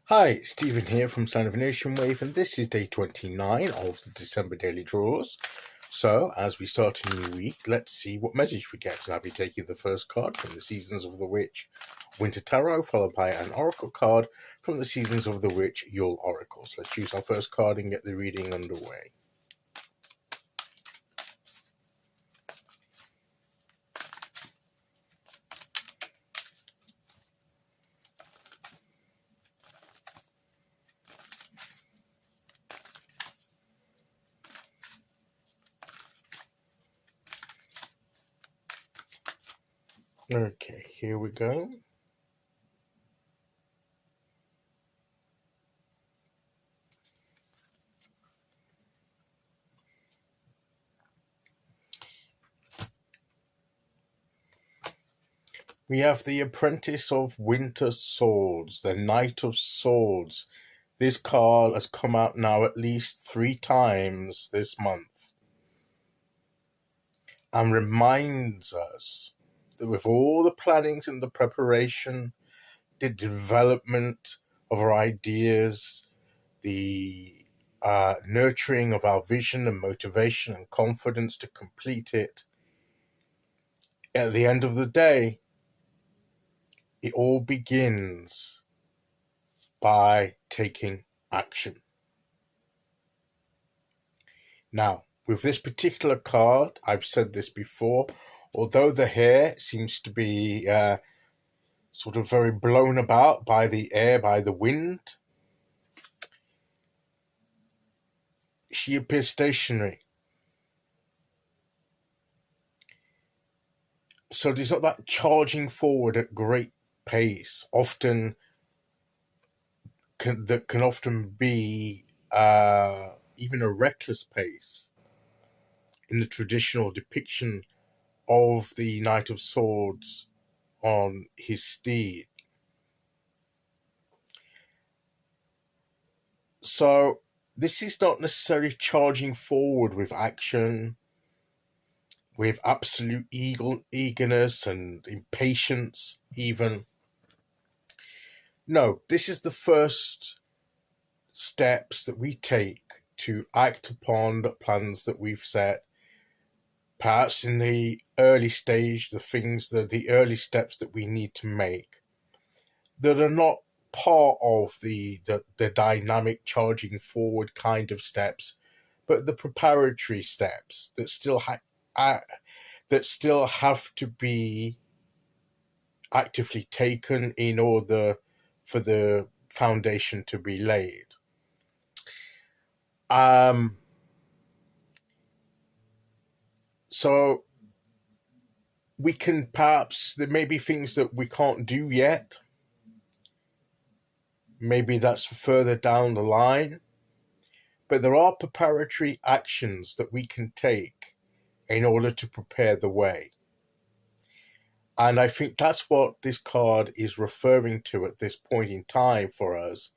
Hi, Stephen here from Sound of a Nation Wave, and this is day 29 of the December daily draws. So, as we start a new week, let's see what message we get. And I'll be taking the first card from the Seasons of the Witch Winter Tarot, followed by an Oracle card from the Seasons of the Witch Yule Oracles. Let's choose our first card and get the reading underway. Okay, here we go. We have the Apprentice of Winter Swords, the Knight of Swords. This card has come out now at least 3 times this month and reminds us that with all the plannings and the preparation, the development of our ideas, the nurturing of our vision and motivation and confidence to complete it, at the end of the day, it all begins by taking action. Now, with this particular card, I've said this before, although the hair seems to be sort of very blown about by the air, by the wind, she appears stationary. So there's not that charging forward at great pace, that can often be even a reckless pace in the traditional depiction of the Knight of Swords on his steed. So this is not necessarily charging forward with action, with absolute eagerness and impatience even. No, this is the first steps that we take to act upon the plans that we've set, perhaps in the early stage, the early steps that we need to make that are not part of the dynamic charging forward kind of steps, but the preparatory steps that still have to be actively taken in order for the foundation to be laid. So we can there may be things that we can't do yet. Maybe that's further down the line. But there are preparatory actions that we can take in order to prepare the way. And I think that's what this card is referring to at this point in time for us,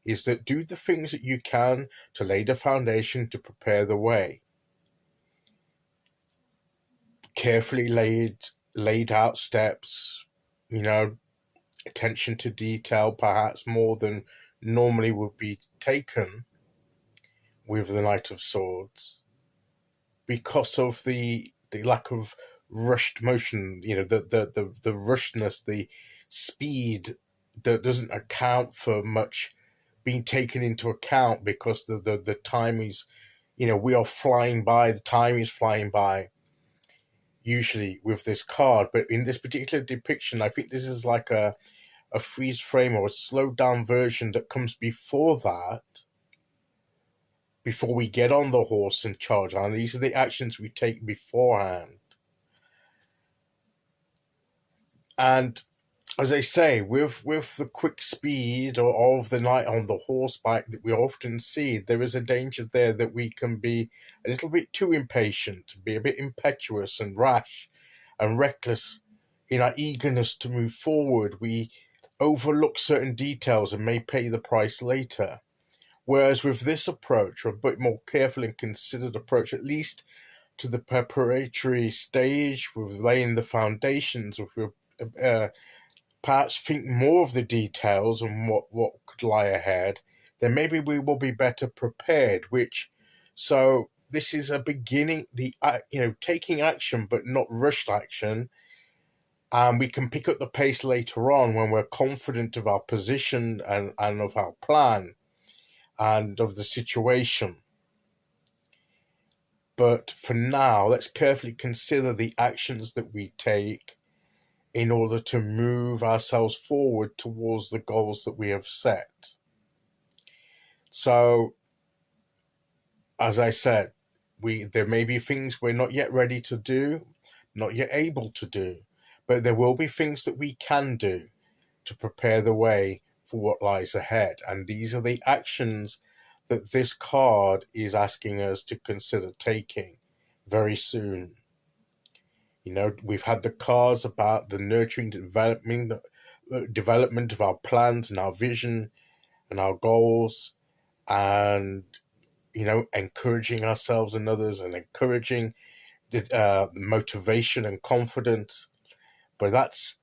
is that do the things that you can to lay the foundation to prepare the way. Carefully laid out steps, attention to detail, perhaps more than normally would be taken with the Knight of Swords, because of the lack of rushed motion, the rushedness, the speed that doesn't account for much being taken into account, because the time is, we are flying by, the time is flying by usually with this card. But in this particular depiction, I think this is like a freeze frame or a slowed down version that comes before that, before we get on the horse and charge on. These are the actions we take beforehand. And as I say, with the quick speed of the knight on the horseback that we often see, there is a danger there that we can be a little bit too impatient, be a bit impetuous and rash and reckless in our eagerness to move forward. We overlook certain details and may pay the price later. Whereas with this approach, or a bit more careful and considered approach, at least to the preparatory stage, with laying the foundations, with perhaps think more of the details and what could lie ahead, then maybe we will be better prepared. So this is a beginning, taking action but not rushed action, and we can pick up the pace later on when we're confident of our position and of our plan and of the situation. But for now, let's carefully consider the actions that we take in order to move ourselves forward towards the goals that we have set. So, as I said, there may be things we're not yet ready to do, not yet able to do, but there will be things that we can do to prepare the way for what lies ahead. And these are the actions that this card is asking us to consider taking very soon. We've had the cards about the nurturing development of our plans and our vision and our goals, and encouraging ourselves and others, and encouraging the motivation and confidence. But that's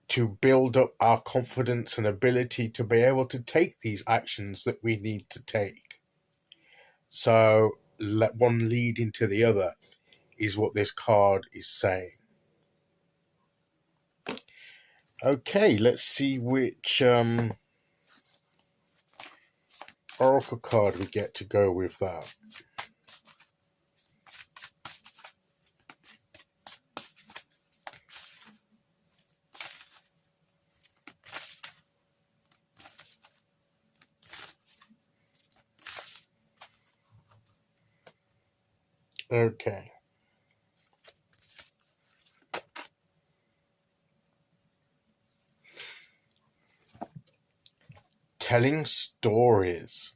to build up our confidence and ability to be able to take these actions that we need to take. So let one lead into the other is what this card is saying. Okay, let's see which oracle card we get to go with that. Okay. Telling stories.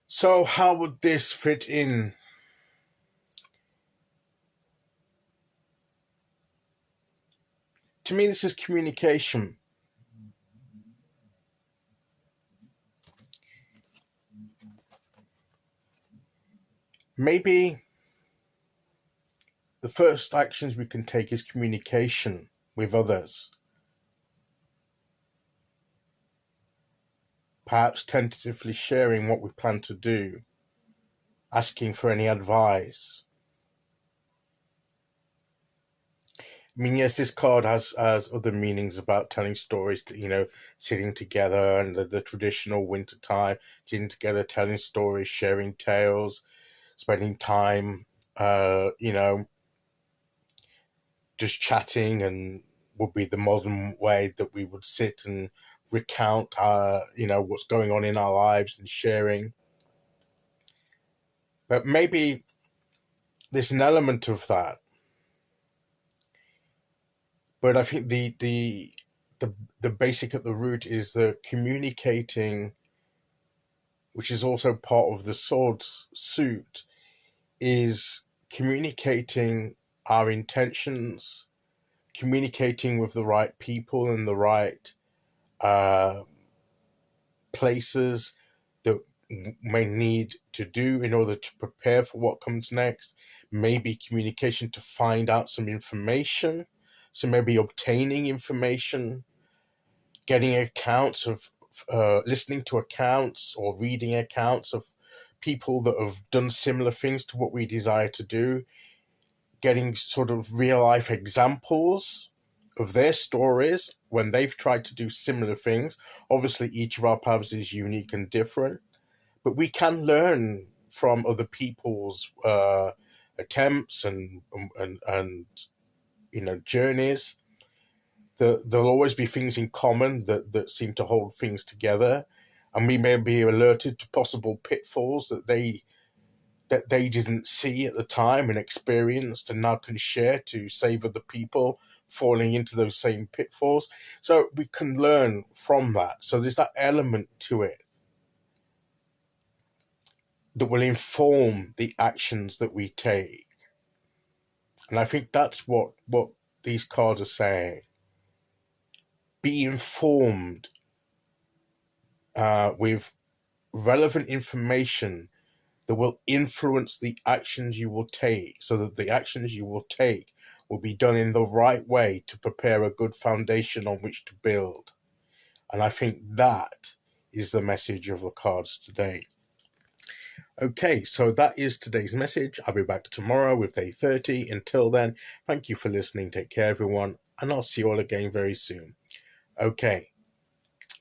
So how would this fit in? To me, this is communication. Maybe the first actions we can take is communication with others. Perhaps tentatively sharing what we plan to do, asking for any advice. I mean, yes, this card has other meanings about telling stories, sitting together and the traditional winter time, sitting together, telling stories, sharing tales, spending time, just chatting, and would be the modern way that we would sit and recount, what's going on in our lives and sharing. But maybe there's an element of that. But I think the basic at the root is the communicating, which is also part of the swords suit, is communicating our intentions, communicating with the right people and the right places that may need to do in order to prepare for what comes next. Maybe communication to find out some information. So maybe obtaining information, getting accounts of, listening to accounts or reading accounts of people that have done similar things to what we desire to do, getting sort of real life examples of their stories when they've tried to do similar things. Obviously, each of our paths is unique and different, but we can learn from other people's attempts and journeys. There'll always be things in common that seem to hold things together, and we may be alerted to possible pitfalls that they didn't see at the time and experienced, and now can share to save other people falling into those same pitfalls. So we can learn from that. So there's that element to it that will inform the actions that we take. And I think that's what these cards are saying. Be informed with relevant information that will influence the actions you will take, so that the actions you will take will be done in the right way to prepare a good foundation on which to build. And I think that is the message of the cards today. Okay, so that is today's message. I'll be back tomorrow with day 30. Until then, thank you for listening. Take care, everyone, and I'll see you all again very soon. Okay,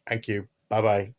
thank you. Bye-bye.